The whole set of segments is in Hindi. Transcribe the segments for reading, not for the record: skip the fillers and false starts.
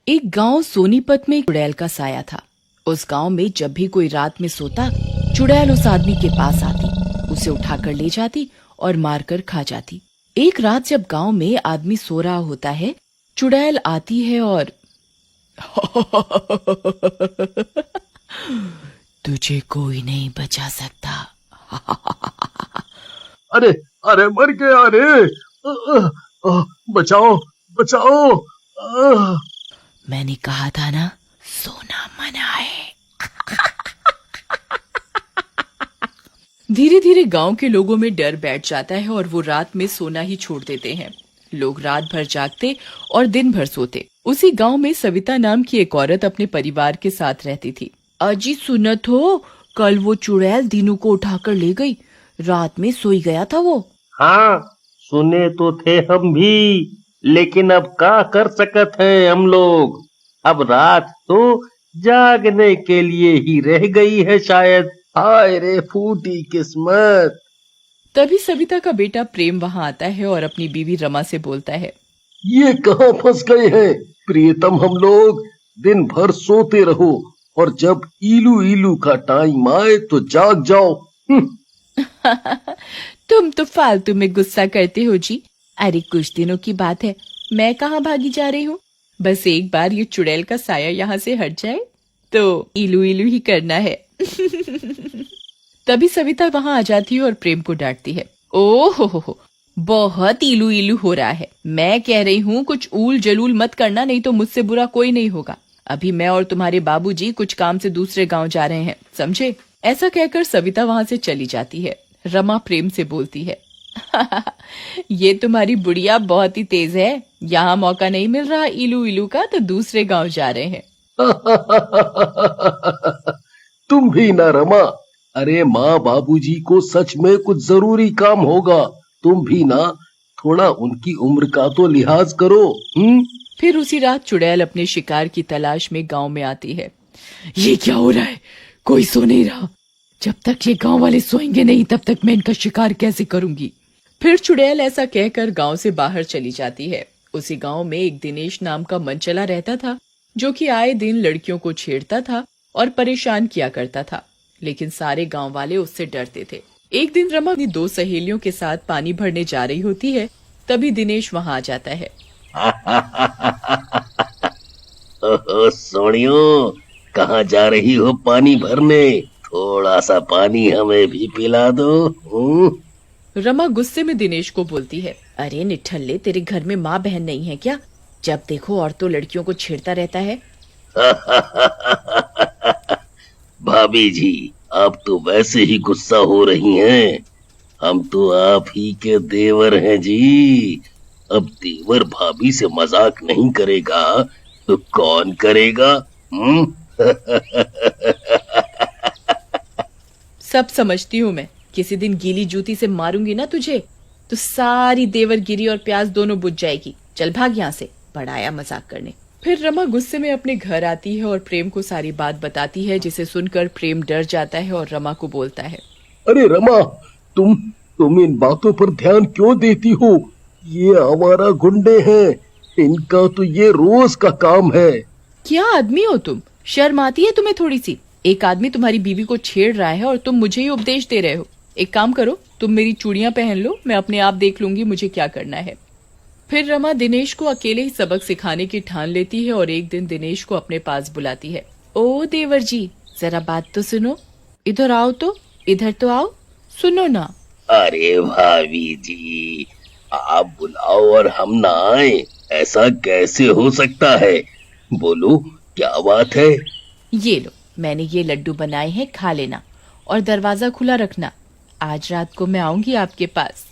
एक गांव सोनीपत में चुड़ैल का साया था। उस गांव में जब भी कोई रात में सोता, चुड़ैल उस आदमी के पास आती, उसे उठाकर ले जाती और मारकर खा जाती। एक रात जब गांव में आदमी सो रहा होता है, चुड़ैल आती है और तुझे कोई नहीं बचा सकता। अरे अरे मर गया रे। बचाओ बचाओ। मैंने कहा था ना, सोना मना है। धीरे धीरे गांव के लोगों में डर बैठ जाता है और वो रात में सोना ही छोड़ देते हैं। लोग रात भर जागते और दिन भर सोते। उसी गांव में सविता नाम की एक औरत अपने परिवार के साथ रहती थी। अजी सुनत हो, कल वो चुड़ैल दीनू को उठाकर ले गई। रात में सोई गया था वो। हाँ, सुने तो थे हम भी, लेकिन अब क्या कर सकत है हम लोग। अब रात तो जागने के लिए ही रह गई है शायद। हाय रे फूटी किस्मत। तभी सविता का बेटा प्रेम वहां आता है और अपनी बीवी रमा से बोलता है, ये कहाँ फंस गए हैं प्रियतम। हम लोग दिन भर सोते रहो और जब इलू इलू का टाइम आए तो जाग जाओ। तुम तो फालतू में गुस्सा करते हो जी। अरे कुछ दिनों की बात है, मैं कहाँ भागी जा रही हूँ। बस एक बार ये चुड़ैल का साया यहाँ से हट जाए तो इलू इलू ही करना है। तभी सविता वहां आ जाती है और प्रेम को डांटती है। ओह हो, बहुत इलू इलू हो रहा है। मैं कह रही हूँ कुछ ऊल जलूल मत करना, नहीं तो मुझसे बुरा कोई नहीं होगा। अभी मैं और तुम्हारे बाबूजी कुछ काम से दूसरे गांव जा रहे हैं, समझे। ऐसा कहकर सविता वहां से चली जाती है। रमा प्रेम से बोलती है, ये तुम्हारी बुढ़िया बहुत ही तेज है। यहाँ मौका नहीं मिल रहा इलू इलू का तो दूसरे गांव जा रहे हैं। तुम भी ना रमा। अरे माँ बाबूजी को सच में कुछ जरूरी काम होगा। तुम भी ना थोड़ा उनकी उम्र का तो लिहाज करो। फिर उसी रात चुड़ैल अपने शिकार की तलाश में गांव में आती है। ये क्या हो रहा है, कोई सो नहीं रहा। जब तक ये गांव वाले सोएंगे नहीं तब तक मैं इनका शिकार कैसे करूंगी। फिर चुड़ैल ऐसा कहकर गांव से बाहर चली जाती है। उसी गांव में एक दिनेश नाम का मनचला रहता था, जो कि आए दिन लड़कियों को छेड़ता था और परेशान किया करता था। लेकिन सारे गांव वाले उससे डरते थे। एक दिन रमा अपनी दो सहेलियों के साथ पानी भरने जा रही होती है, तभी दिनेश वहां आ जाता है। ओहो सोनियो, कहाँ जा रही हो पानी भरने? थोड़ा सा पानी हमें भी पिला दो। रमा गुस्से में दिनेश को बोलती है, अरे निठल्ले, तेरे घर में माँ बहन नहीं है क्या? जब देखो औरतों लड़कियों को छेड़ता रहता है। भाभी जी, आप तो वैसे ही गुस्सा हो रही हैं। हम तो आप ही के देवर हैं जी। अब देवर भाभी से मजाक नहीं करेगा तो कौन करेगा? सब समझती हूँ मैं। किसी दिन गीली जूती से मारूंगी ना तुझे, तो सारी देवरगिरी और प्याज दोनों बुझ जाएगी। चल भाग यहाँ से, बड़ा आया मजाक करने। फिर रमा गुस्से में अपने घर आती है और प्रेम को सारी बात बताती है, जिसे सुनकर प्रेम डर जाता है और रमा को बोलता है, अरे रमा, तुम इन बातों पर ध्यान क्यों देती हो? ये आवारा गुंडे हैं। इनका तो ये रोज का काम है। क्या आदमी हो तुम, शर्म आती है तुम्हें थोड़ी सी? एक आदमी तुम्हारी बीवी को छेड़ रहा है और तुम मुझे ही उपदेश दे रहे हो। एक काम करो, तुम मेरी चूड़ियां पहन लो, मैं अपने आप देख लूंगी मुझे क्या करना है। फिर रमा दिनेश को अकेले ही सबक सिखाने की ठान लेती है और एक दिन दिनेश को अपने पास बुलाती है। ओ देवर जी, जरा बात तो सुनो। इधर आओ तो, इधर तो आओ, सुनो ना। अरे भाभी जी, आप बुलाओ और हम ना आए, ऐसा कैसे हो सकता है? बोलो, क्या बात है? ये लो, मैंने ये लड्डू बनाए हैं, खा लेना और दरवाजा खुला रखना। आज रात को मैं आऊंगी आपके पास।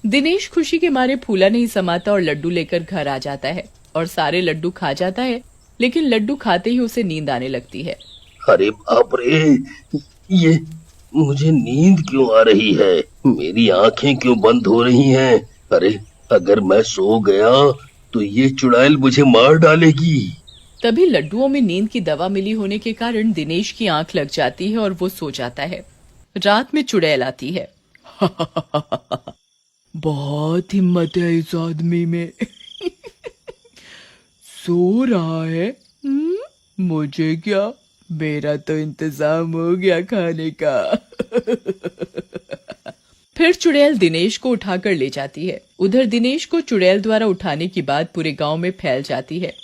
दिनेश खुशी के मारे फूला नहीं समाता और लड्डू लेकर घर आ जाता है और सारे लड्डू खा जाता है। लेकिन लड्डू खाते ही उसे नींद आने लगती है। अरे बाप रे, ये मुझे नींद क्यों आ रही है? मेरी आंखें क्यों बंद हो रही हैं? अरे अगर मैं सो गया तो ये चुड़ैल मुझे मार डालेगी। तभी लड्डुओं में नींद की दवा मिली होने के कारण दिनेश की आंख लग जाती है और वो सो जाता है। रात में चुड़ैल आती है। बहुत हिम्मत है इस आदमी में। सो रहा है? मुझे क्या, मेरा तो इंतजाम हो गया खाने का। फिर चुड़ैल दिनेश को उठाकर ले जाती है। उधर दिनेश को चुड़ैल द्वारा उठाने की बात पूरे गांव में फैल जाती है।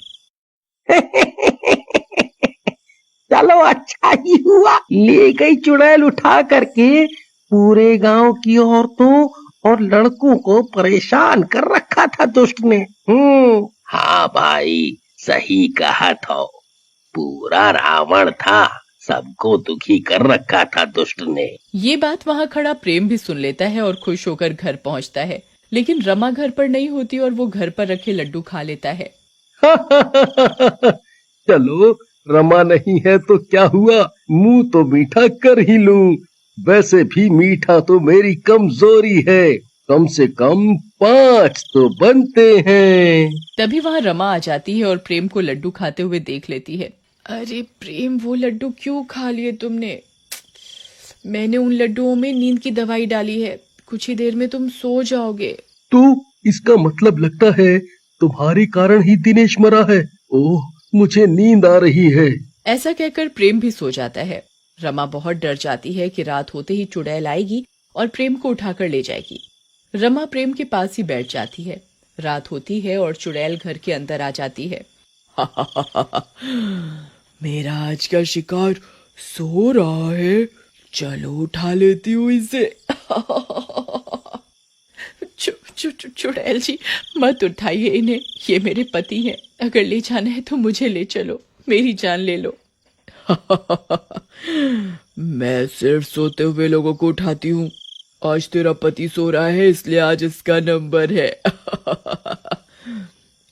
चलो अच्छा ही हुआ, ले गई चुड़ैल उठा करके। पूरे गांव की औरतों और लड़कों को परेशान कर रखा था दुष्ट ने। हाँ भाई, सही कहा था। पूरा रावण था, सबको दुखी कर रखा था दुष्ट ने। ये बात वहाँ खड़ा प्रेम भी सुन लेता है और खुश होकर घर पहुँचता है। लेकिन रमा घर पर नहीं होती और वो घर पर रखे लड्डू खा लेता है। चलो, रमा नहीं है तो क्या हुआ, मुंह तो मीठा कर ही लूं। वैसे भी मीठा तो मेरी कमजोरी है, कम से कम 5 तो बनते हैं। तभी वहाँ रमा आ जाती है और प्रेम को लड्डू खाते हुए देख लेती है। अरे प्रेम, वो लड्डू क्यों खा लिए तुमने? मैंने उन लड्डुओं में नींद की दवाई डाली है, कुछ ही देर में तुम सो जाओगे। तो इसका मतलब लगता है तुम्हारे कारण ही दिनेश मरा है। ओह, मुझे नींद आ रही है। ऐसा कहकर प्रेम भी सो जाता है। रमा बहुत डर जाती है कि रात होते ही चुड़ैल आएगी और प्रेम को उठाकर ले जाएगी। रमा प्रेम के पास ही बैठ जाती है। रात होती है और चुड़ैल घर के अंदर आ जाती है। मेरा आज का शिकार सो रहा है, चलो उठा लेती हूँ इसे। चुड़ैल जी, मत उठाइए इन्हें, ये मेरे पति हैं। अगर ले जाना है तो मुझे ले चलो, मेरी जान ले लो। मैं सिर्फ सोते हुए लोगों को उठाती हूँ। आज तेरा पति सो रहा है, इसलिए आज इसका नंबर है।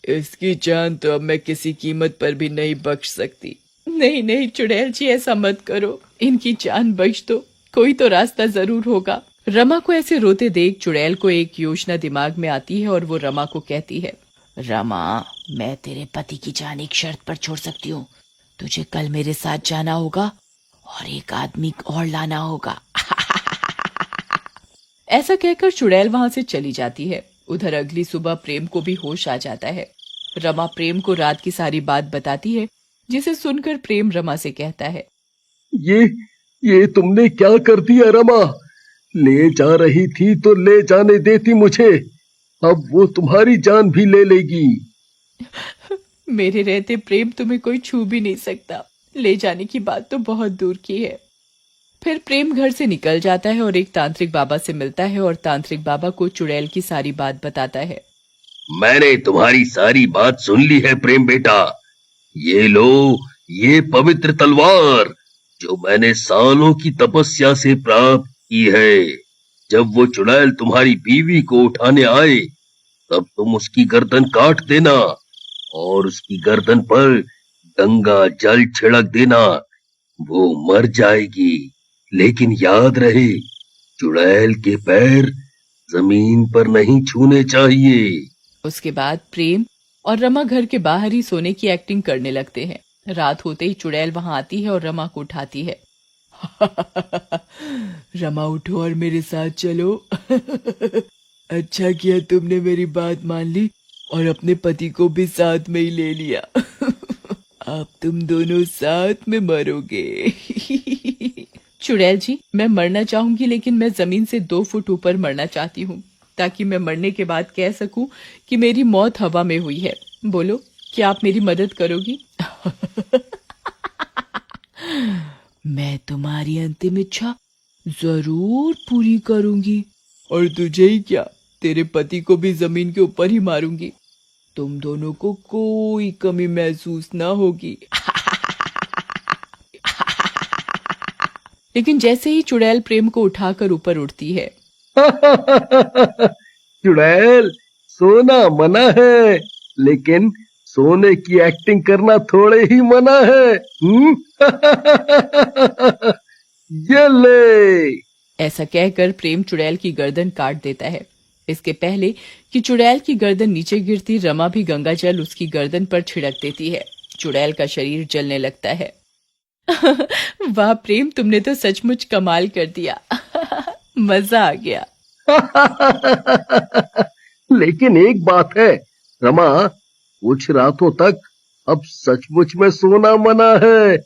इसकी जान तो अब मैं किसी कीमत पर भी नहीं बख्श सकती। नहीं नहीं चुड़ैल जी, ऐसा मत करो, इनकी जान बख्श दो, कोई तो रास्ता जरूर होगा। रमा को ऐसे रोते देख चुड़ैल को एक योजना दिमाग में आती है और वो रमा को कहती है, रमा, मैं तेरे पति की जान एक शर्त पर छोड़ सकती हूँ। तुझे कल मेरे साथ जाना होगा और एक आदमी और लाना होगा। ऐसा कहकर चुड़ैल वहां से चली जाती है। उधर अगली सुबह प्रेम को भी होश आ जाता है। रमा प्रेम को रात की सारी बात बताती है, जिसे सुनकर प्रेम रमा से कहता है, ये तुमने क्या कर दिया रमा? ले जा रही थी तो ले जाने देती मुझे, अब वो तुम्हारी जान भी ले लेगी। मेरे रहते प्रेम तुम्हें कोई छू भी नहीं सकता, ले जाने की बात तो बहुत दूर की है। फिर प्रेम घर से निकल जाता है और एक तांत्रिक बाबा से मिलता है और तांत्रिक बाबा को चुड़ैल की सारी बात बताता है। मैंने तुम्हारी सारी बात सुन ली है प्रेम बेटा। ये लो, ये पवित्र तलवार जो मैंने सालों की तपस्या से प्राप्त की है। जब वो चुड़ैल तुम्हारी बीवी को उठाने आए, तब तुम उसकी गर्दन काट देना और उसकी गर्दन पर गंगा जल छिड़क देना, वो मर जाएगी। लेकिन याद रहे, चुड़ैल के पैर जमीन पर नहीं छूने चाहिए। उसके बाद प्रेम और रमा घर के बाहर ही सोने की एक्टिंग करने लगते हैं। रात होते ही चुड़ैल वहां आती है और रमा को उठाती है। रमा, उठो और मेरे साथ चलो। अच्छा किया तुमने मेरी बात मान ली और अपने पति को भी साथ में ही ले लिया। अब तुम दोनों साथ में मरोगे। चुड़ैल जी, मैं मरना चाहूंगी, लेकिन मैं जमीन से 2 फुट ऊपर मरना चाहती हूँ, ताकि मैं मरने के बाद कह सकूं कि मेरी मौत हवा में हुई है। बोलो, क्या आप मेरी मदद करोगी? मैं तुम्हारी अंतिम इच्छा जरूर पूरी करूंगी। और तुझे ही क्या, तेरे पति को भी जमीन के ऊपर ही मारूंगी। तुम दोनों को कोई कमी महसूस ना होगी। लेकिन जैसे ही चुड़ैल प्रेम को उठाकर ऊपर उड़ती है। चुड़ैल, सोना मना है, लेकिन सोने की एक्टिंग करना थोड़े ही मना है। ये ले। ऐसा कहकर प्रेम चुड़ैल की गर्दन काट देता है। इसके पहले कि चुड़ैल की गर्दन नीचे गिरती, रमा भी गंगा जल उसकी गर्दन पर छिड़क देती है। चुड़ैल का शरीर जलने लगता है। वाह प्रेम, तुमने तो सचमुच कमाल कर दिया। मजा आ गया। लेकिन एक बात है रमा, कुछ रातों तक अब सचमुच में सोना मना है।